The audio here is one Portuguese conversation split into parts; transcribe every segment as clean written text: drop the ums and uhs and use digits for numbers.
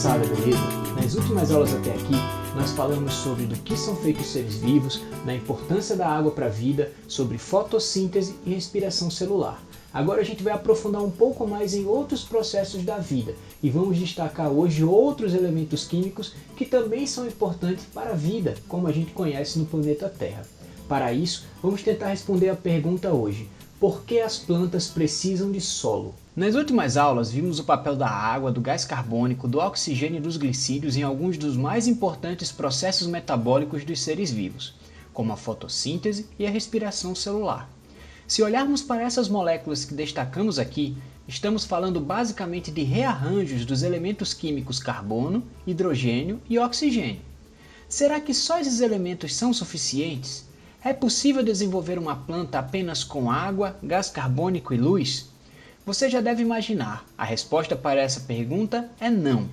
passada, beleza? Nas últimas aulas até aqui, nós falamos sobre do que são feitos os seres vivos, da importância da água para a vida, sobre fotossíntese e respiração celular. Agora a gente vai aprofundar um pouco mais em outros processos da vida e vamos destacar hoje outros elementos químicos que também são importantes para a vida, como a gente conhece no planeta Terra. Para isso, vamos tentar responder a pergunta hoje: por que as plantas precisam de solo? Nas últimas aulas vimos o papel da água, do gás carbônico, do oxigênio e dos glicídios em alguns dos mais importantes processos metabólicos dos seres vivos, como a fotossíntese e a respiração celular. Se olharmos para essas moléculas que destacamos aqui, estamos falando basicamente de rearranjos dos elementos químicos carbono, hidrogênio e oxigênio. Será que só esses elementos são suficientes? É possível desenvolver uma planta apenas com água, gás carbônico e luz? Você já deve imaginar, a resposta para essa pergunta é não.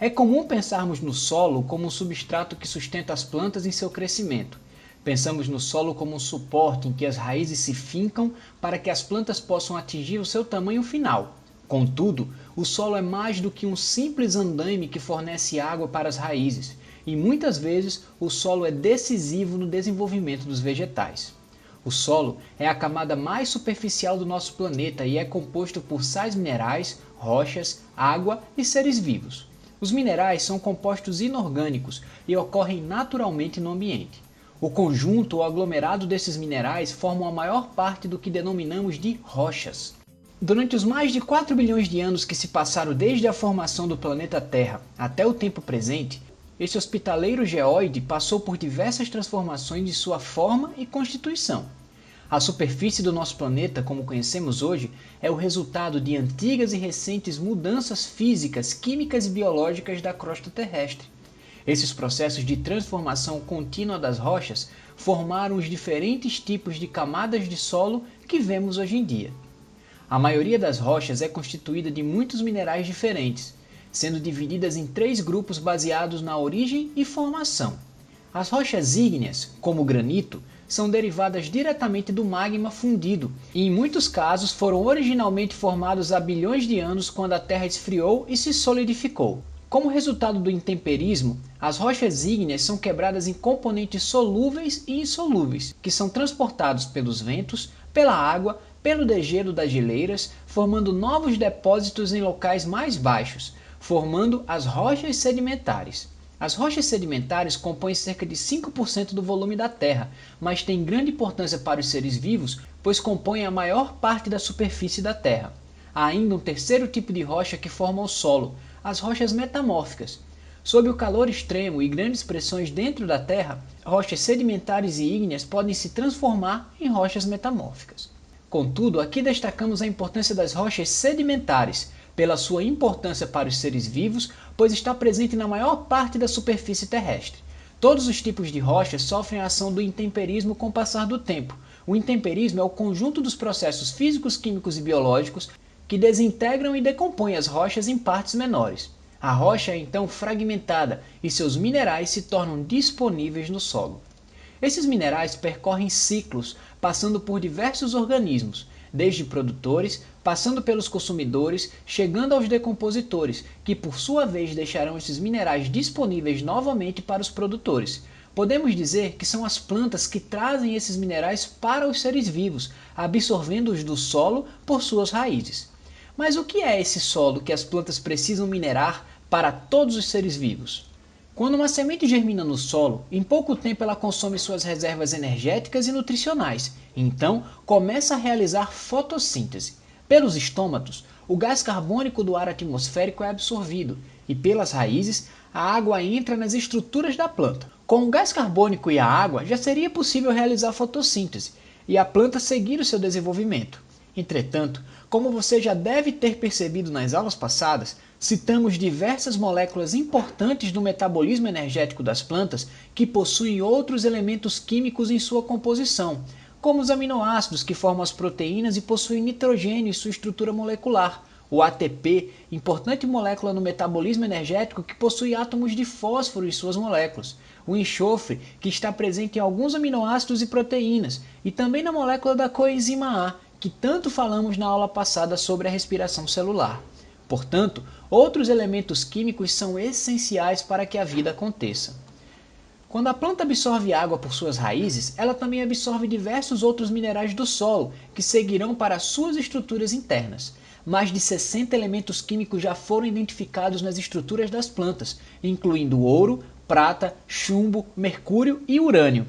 É comum pensarmos no solo como um substrato que sustenta as plantas em seu crescimento. Pensamos no solo como um suporte em que as raízes se fincam para que as plantas possam atingir o seu tamanho final. Contudo, o solo é mais do que um simples andaime que fornece água para as raízes, e muitas vezes o solo é decisivo no desenvolvimento dos vegetais. O solo é a camada mais superficial do nosso planeta e é composto por sais minerais, rochas, água e seres vivos. Os minerais são compostos inorgânicos e ocorrem naturalmente no ambiente. O conjunto ou aglomerado desses minerais formam a maior parte do que denominamos de rochas. Durante os mais de 4 bilhões de anos que se passaram desde a formação do planeta Terra até o tempo presente, esse hospitaleiro geóide passou por diversas transformações de sua forma e constituição. A superfície do nosso planeta, como conhecemos hoje, é o resultado de antigas e recentes mudanças físicas, químicas e biológicas da crosta terrestre. Esses processos de transformação contínua das rochas formaram os diferentes tipos de camadas de solo que vemos hoje em dia. A maioria das rochas é constituída de muitos minerais diferentes, sendo divididas em 3 grupos baseados na origem e formação. As rochas ígneas, como o granito, são derivadas diretamente do magma fundido e em muitos casos foram originalmente formados há bilhões de anos quando a Terra esfriou e se solidificou. Como resultado do intemperismo, as rochas ígneas são quebradas em componentes solúveis e insolúveis, que são transportados pelos ventos, pela água, pelo degelo das geleiras, formando novos depósitos em locais mais baixos, formando as rochas sedimentares. As rochas sedimentares compõem cerca de 5% do volume da Terra, mas têm grande importância para os seres vivos, pois compõem a maior parte da superfície da Terra. Há ainda um terceiro tipo de rocha que forma o solo, as rochas metamórficas. Sob o calor extremo e grandes pressões dentro da Terra, rochas sedimentares e ígneas podem se transformar em rochas metamórficas. Contudo, aqui destacamos a importância das rochas sedimentares, pela sua importância para os seres vivos, pois está presente na maior parte da superfície terrestre. Todos os tipos de rochas sofrem a ação do intemperismo com o passar do tempo. O intemperismo é o conjunto dos processos físicos, químicos e biológicos que desintegram e decompõem as rochas em partes menores. A rocha é então fragmentada e seus minerais se tornam disponíveis no solo. Esses minerais percorrem ciclos, passando por diversos organismos, desde produtores, passando pelos consumidores, chegando aos decompositores, que por sua vez deixarão esses minerais disponíveis novamente para os produtores. Podemos dizer que são as plantas que trazem esses minerais para os seres vivos, absorvendo-os do solo por suas raízes. Mas o que é esse solo que as plantas precisam minerar para todos os seres vivos? Quando uma semente germina no solo, em pouco tempo ela consome suas reservas energéticas e nutricionais, então começa a realizar fotossíntese. Pelos estômatos, o gás carbônico do ar atmosférico é absorvido e pelas raízes, a água entra nas estruturas da planta. Com o gás carbônico e a água, já seria possível realizar fotossíntese e a planta seguir o seu desenvolvimento. Entretanto, como você já deve ter percebido nas aulas passadas, citamos diversas moléculas importantes do metabolismo energético das plantas que possuem outros elementos químicos em sua composição, como os aminoácidos que formam as proteínas e possuem nitrogênio em sua estrutura molecular, o ATP, importante molécula no metabolismo energético que possui átomos de fósforo em suas moléculas, o enxofre, que está presente em alguns aminoácidos e proteínas, e também na molécula da coenzima A, que tanto falamos na aula passada sobre a respiração celular. Portanto, outros elementos químicos são essenciais para que a vida aconteça. Quando a planta absorve água por suas raízes, ela também absorve diversos outros minerais do solo, que seguirão para suas estruturas internas. Mais de 60 elementos químicos já foram identificados nas estruturas das plantas, incluindo ouro, prata, chumbo, mercúrio e urânio.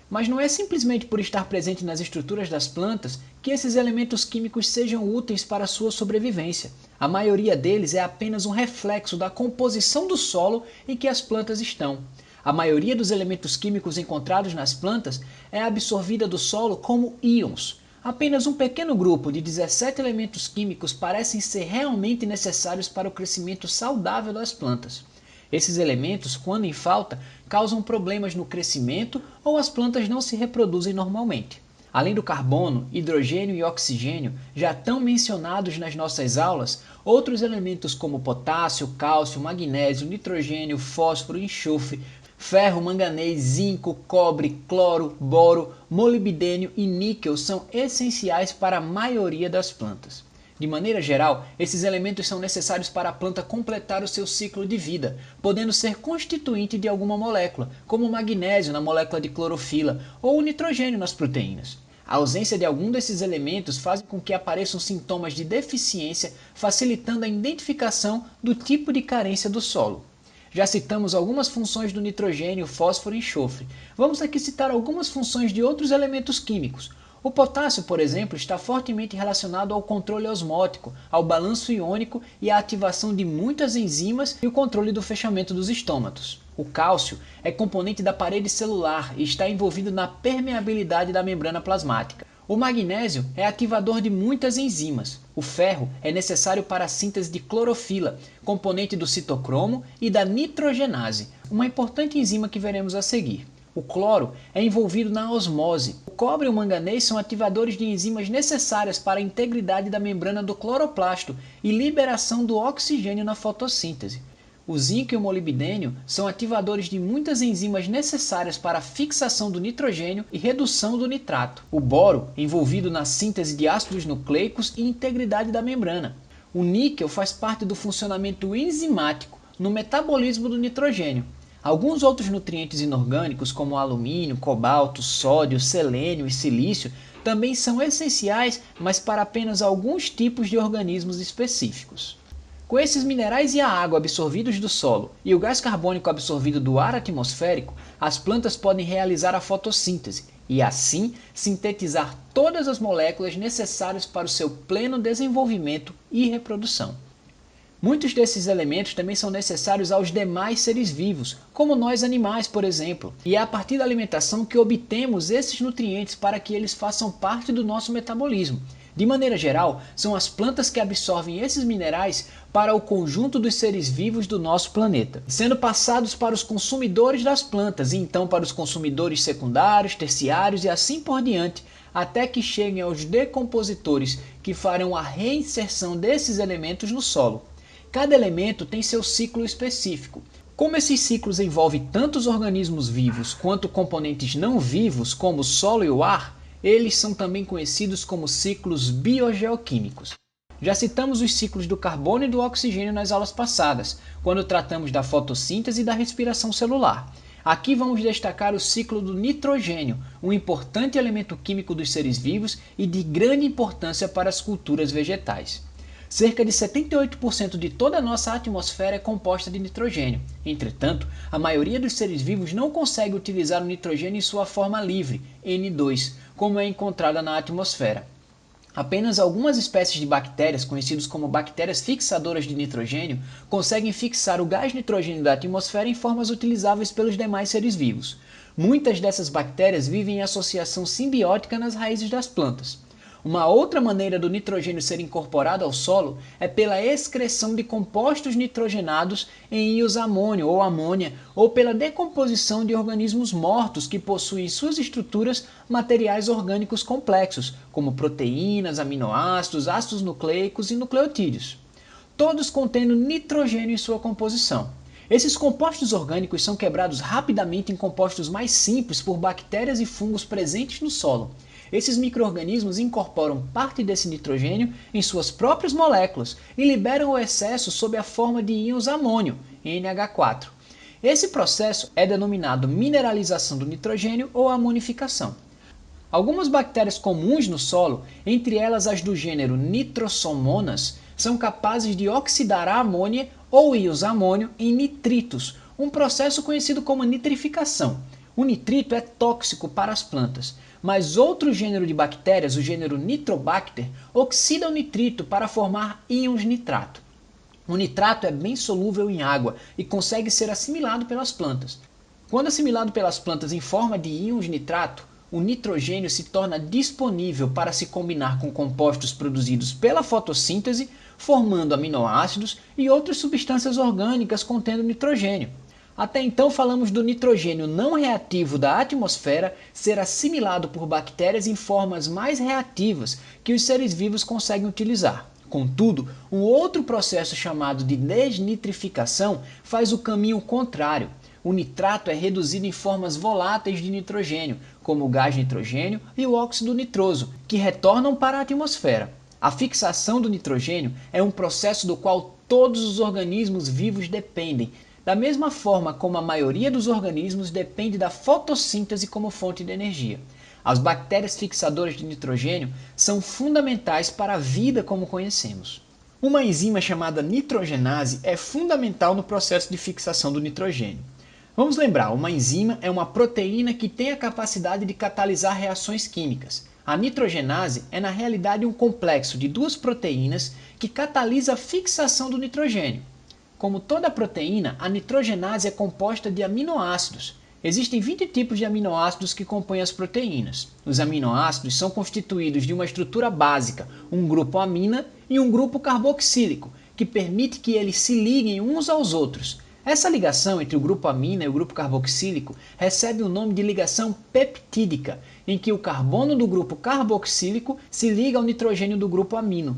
Mas não é simplesmente por estar presente nas estruturas das plantas que esses elementos químicos sejam úteis para a sua sobrevivência. A maioria deles é apenas um reflexo da composição do solo em que as plantas estão. A maioria dos elementos químicos encontrados nas plantas é absorvida do solo como íons. Apenas um pequeno grupo de 17 elementos químicos parecem ser realmente necessários para o crescimento saudável das plantas. Esses elementos, quando em falta, causam problemas no crescimento ou as plantas não se reproduzem normalmente. Além do carbono, hidrogênio e oxigênio, já tão mencionados nas nossas aulas, outros elementos como potássio, cálcio, magnésio, nitrogênio, fósforo, enxofre, ferro, manganês, zinco, cobre, cloro, boro, molibdênio e níquel são essenciais para a maioria das plantas. De maneira geral, esses elementos são necessários para a planta completar o seu ciclo de vida, podendo ser constituinte de alguma molécula, como o magnésio na molécula de clorofila ou o nitrogênio nas proteínas. A ausência de algum desses elementos faz com que apareçam sintomas de deficiência, facilitando a identificação do tipo de carência do solo. Já citamos algumas funções do nitrogênio, fósforo e enxofre. Vamos aqui citar algumas funções de outros elementos químicos. O potássio, por exemplo, está fortemente relacionado ao controle osmótico, ao balanço iônico e à ativação de muitas enzimas e o controle do fechamento dos estômatos. O cálcio é componente da parede celular e está envolvido na permeabilidade da membrana plasmática. O magnésio é ativador de muitas enzimas. O ferro é necessário para a síntese de clorofila, componente do citocromo e da nitrogenase, uma importante enzima que veremos a seguir. O cloro é envolvido na osmose. O cobre e o manganês são ativadores de enzimas necessárias para a integridade da membrana do cloroplasto e liberação do oxigênio na fotossíntese. O zinco e o molibdênio são ativadores de muitas enzimas necessárias para a fixação do nitrogênio e redução do nitrato. O boro é envolvido na síntese de ácidos nucleicos e integridade da membrana. O níquel faz parte do funcionamento enzimático no metabolismo do nitrogênio. Alguns outros nutrientes inorgânicos, como alumínio, cobalto, sódio, selênio e silício, também são essenciais, mas para apenas alguns tipos de organismos específicos. Com esses minerais e a água absorvidos do solo e o gás carbônico absorvido do ar atmosférico, as plantas podem realizar a fotossíntese e, assim, sintetizar todas as moléculas necessárias para o seu pleno desenvolvimento e reprodução. Muitos desses elementos também são necessários aos demais seres vivos, como nós animais, por exemplo, e é a partir da alimentação que obtemos esses nutrientes para que eles façam parte do nosso metabolismo. De maneira geral, são as plantas que absorvem esses minerais para o conjunto dos seres vivos do nosso planeta, sendo passados para os consumidores das plantas e então para os consumidores secundários, terciários e assim por diante, até que cheguem aos decompositores que farão a reinserção desses elementos no solo. Cada elemento tem seu ciclo específico. Como esses ciclos envolvem tanto os organismos vivos quanto componentes não vivos, como o solo e o ar, eles são também conhecidos como ciclos biogeoquímicos. Já citamos os ciclos do carbono e do oxigênio nas aulas passadas, quando tratamos da fotossíntese e da respiração celular. Aqui vamos destacar o ciclo do nitrogênio, um importante elemento químico dos seres vivos e de grande importância para as culturas vegetais. Cerca de 78% de toda a nossa atmosfera é composta de nitrogênio. Entretanto, a maioria dos seres vivos não consegue utilizar o nitrogênio em sua forma livre, N2, como é encontrada na atmosfera. Apenas algumas espécies de bactérias, conhecidas como bactérias fixadoras de nitrogênio, conseguem fixar o gás nitrogênio da atmosfera em formas utilizáveis pelos demais seres vivos. Muitas dessas bactérias vivem em associação simbiótica nas raízes das plantas. Uma outra maneira do nitrogênio ser incorporado ao solo é pela excreção de compostos nitrogenados em íons amônio ou amônia, ou pela decomposição de organismos mortos que possuem em suas estruturas materiais orgânicos complexos, como proteínas, aminoácidos, ácidos nucleicos e nucleotídeos, todos contendo nitrogênio em sua composição. Esses compostos orgânicos são quebrados rapidamente em compostos mais simples por bactérias e fungos presentes no solo. Esses micro-organismos incorporam parte desse nitrogênio em suas próprias moléculas e liberam o excesso sob a forma de íons amônio, NH4. Esse processo é denominado mineralização do nitrogênio ou amonificação. Algumas bactérias comuns no solo, entre elas as do gênero Nitrosomonas, são capazes de oxidar a amônia ou íons amônio em nitritos, um processo conhecido como nitrificação. O nitrito é tóxico para as plantas, mas outro gênero de bactérias, o gênero Nitrobacter, oxida o nitrito para formar íons nitrato. O nitrato é bem solúvel em água e consegue ser assimilado pelas plantas. Quando assimilado pelas plantas em forma de íons nitrato, o nitrogênio se torna disponível para se combinar com compostos produzidos pela fotossíntese, formando aminoácidos e outras substâncias orgânicas contendo nitrogênio. Até então falamos do nitrogênio não reativo da atmosfera ser assimilado por bactérias em formas mais reativas que os seres vivos conseguem utilizar. Contudo, um outro processo chamado de desnitrificação faz o caminho contrário. O nitrato é reduzido em formas voláteis de nitrogênio, como o gás nitrogênio e o óxido nitroso, que retornam para a atmosfera. A fixação do nitrogênio é um processo do qual todos os organismos vivos dependem, da mesma forma como a maioria dos organismos depende da fotossíntese como fonte de energia. As bactérias fixadoras de nitrogênio são fundamentais para a vida como conhecemos. Uma enzima chamada nitrogenase é fundamental no processo de fixação do nitrogênio. Vamos lembrar, uma enzima é uma proteína que tem a capacidade de catalisar reações químicas. A nitrogenase é na realidade um complexo de duas proteínas que catalisa a fixação do nitrogênio. Como toda proteína, a nitrogenase é composta de aminoácidos. Existem 20 tipos de aminoácidos que compõem as proteínas. Os aminoácidos são constituídos de uma estrutura básica, um grupo amina e um grupo carboxílico, que permite que eles se liguem uns aos outros. Essa ligação entre o grupo amina e o grupo carboxílico recebe o nome de ligação peptídica, em que o carbono do grupo carboxílico se liga ao nitrogênio do grupo amino.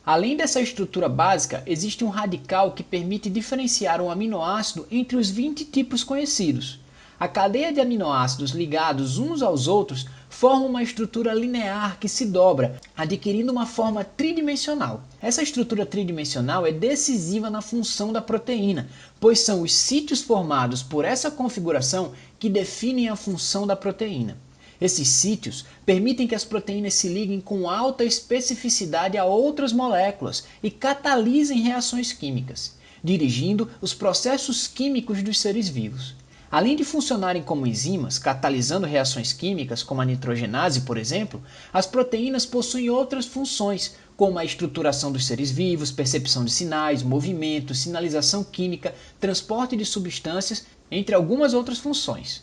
Além dessa estrutura básica, existe um radical que permite diferenciar um aminoácido entre os 20 tipos conhecidos. A cadeia de aminoácidos ligados uns aos outros forma uma estrutura linear que se dobra, adquirindo uma forma tridimensional. Essa estrutura tridimensional é decisiva na função da proteína, pois são os sítios formados por essa configuração que definem a função da proteína. Esses sítios permitem que as proteínas se liguem com alta especificidade a outras moléculas e catalisem reações químicas, dirigindo os processos químicos dos seres vivos. Além de funcionarem como enzimas, catalisando reações químicas, como a nitrogenase, por exemplo, as proteínas possuem outras funções, como a estruturação dos seres vivos, percepção de sinais, movimento, sinalização química, transporte de substâncias, entre algumas outras funções.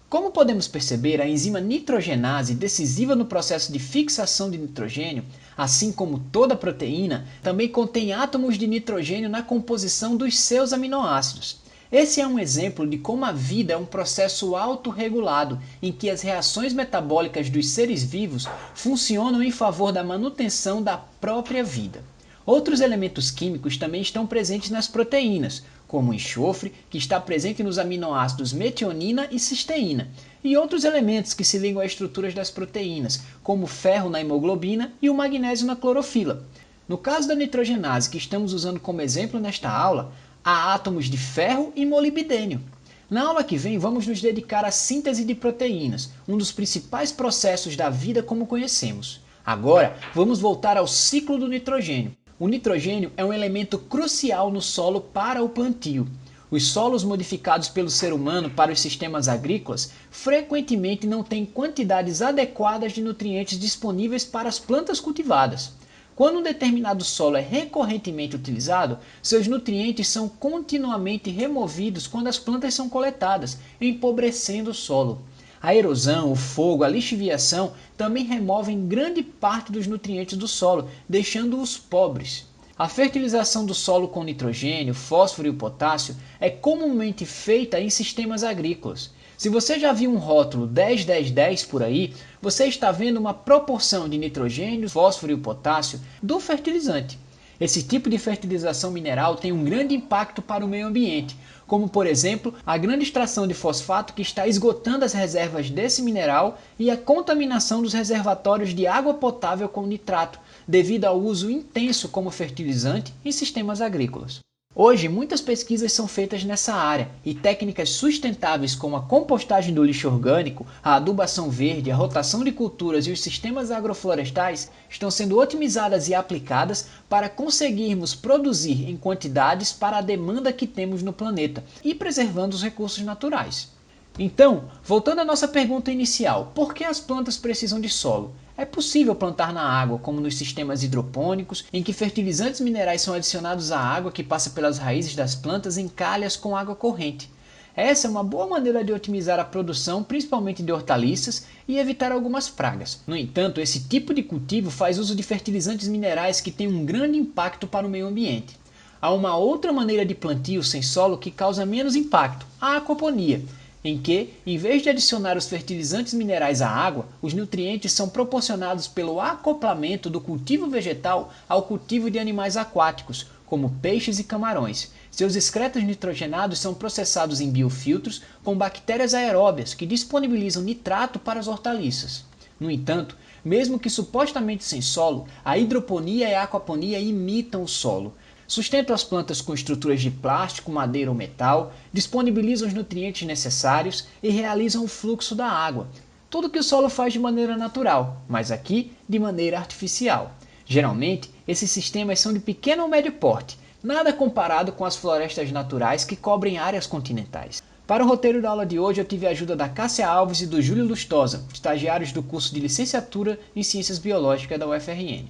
Como podemos perceber, a enzima nitrogenase, decisiva no processo de fixação de nitrogênio, assim como toda proteína, também contém átomos de nitrogênio na composição dos seus aminoácidos. Esse é um exemplo de como a vida é um processo autorregulado, em que as reações metabólicas dos seres vivos funcionam em favor da manutenção da própria vida. Outros elementos químicos também estão presentes nas proteínas, como o enxofre, que está presente nos aminoácidos metionina e cisteína, e outros elementos que se ligam às estruturas das proteínas, como o ferro na hemoglobina e o magnésio na clorofila. No caso da nitrogenase, que estamos usando como exemplo nesta aula, há átomos de ferro e molibdênio. Na aula que vem, vamos nos dedicar à síntese de proteínas, um dos principais processos da vida como conhecemos. Agora, vamos voltar ao ciclo do nitrogênio. O nitrogênio é um elemento crucial no solo para o plantio. Os solos modificados pelo ser humano para os sistemas agrícolas frequentemente não têm quantidades adequadas de nutrientes disponíveis para as plantas cultivadas. Quando um determinado solo é recorrentemente utilizado, seus nutrientes são continuamente removidos quando as plantas são coletadas, empobrecendo o solo. A erosão, o fogo, a lixiviação também removem grande parte dos nutrientes do solo, deixando-os pobres. A fertilização do solo com nitrogênio, fósforo e potássio é comumente feita em sistemas agrícolas. Se você já viu um rótulo 10-10-10 por aí, você está vendo uma proporção de nitrogênio, fósforo e potássio do fertilizante. Esse tipo de fertilização mineral tem um grande impacto para o meio ambiente, como por exemplo a grande extração de fosfato que está esgotando as reservas desse mineral e a contaminação dos reservatórios de água potável com nitrato, devido ao uso intenso como fertilizante em sistemas agrícolas. Hoje, muitas pesquisas são feitas nessa área e técnicas sustentáveis como a compostagem do lixo orgânico, a adubação verde, a rotação de culturas e os sistemas agroflorestais estão sendo otimizadas e aplicadas para conseguirmos produzir em quantidades para a demanda que temos no planeta e preservando os recursos naturais. Então, voltando à nossa pergunta inicial, por que as plantas precisam de solo? É possível plantar na água, como nos sistemas hidropônicos, em que fertilizantes minerais são adicionados à água que passa pelas raízes das plantas em calhas com água corrente. Essa é uma boa maneira de otimizar a produção, principalmente de hortaliças, e evitar algumas pragas. No entanto, esse tipo de cultivo faz uso de fertilizantes minerais que têm um grande impacto para o meio ambiente. Há uma outra maneira de plantio sem solo que causa menos impacto, a aquaponia, em que, em vez de adicionar os fertilizantes minerais à água, os nutrientes são proporcionados pelo acoplamento do cultivo vegetal ao cultivo de animais aquáticos, como peixes e camarões. Seus excretos nitrogenados são processados em biofiltros com bactérias aeróbias que disponibilizam nitrato para as hortaliças. No entanto, mesmo que supostamente sem solo, a hidroponia e a aquaponia imitam o solo. Sustentam as plantas com estruturas de plástico, madeira ou metal, disponibilizam os nutrientes necessários e realizam o fluxo da água. Tudo que o solo faz de maneira natural, mas aqui de maneira artificial. Geralmente, esses sistemas são de pequeno ou médio porte, nada comparado com as florestas naturais que cobrem áreas continentais. Para o roteiro da aula de hoje, eu tive a ajuda da Cássia Alves e do Júlio Lustosa, estagiários do curso de Licenciatura em Ciências Biológicas da UFRN.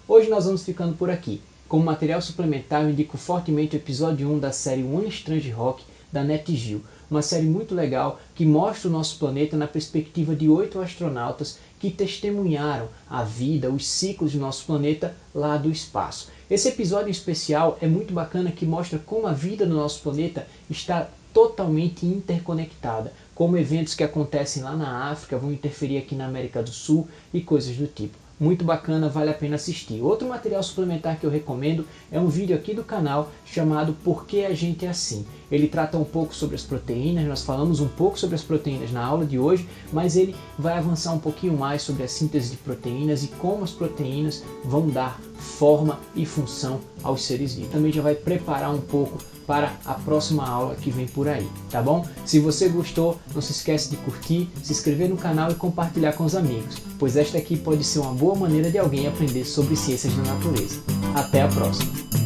Hoje nós vamos ficando por aqui. Como material suplementar, eu indico fortemente o episódio 1 da série One Strange Rock da NetGeo, uma série muito legal que mostra o nosso planeta na perspectiva de 8 astronautas que testemunharam a vida, os ciclos do nosso planeta lá do espaço. Esse episódio em especial é muito bacana, que mostra como a vida do nosso planeta está totalmente interconectada, como eventos que acontecem lá na África vão interferir aqui na América do Sul e coisas do tipo. Muito bacana, vale a pena assistir. Outro material suplementar que eu recomendo é um vídeo aqui do canal chamado Por que a gente é assim? Ele trata um pouco sobre as proteínas, nós falamos um pouco sobre as proteínas na aula de hoje, mas ele vai avançar um pouquinho mais sobre a síntese de proteínas e como as proteínas vão dar forma e função aos seres vivos. Também já vai preparar um pouco para a próxima aula que vem por aí, tá bom? Se você gostou, não se esquece de curtir, se inscrever no canal e compartilhar com os amigos, pois esta aqui pode ser uma boa maneira de alguém aprender sobre ciências da natureza. Até a próxima!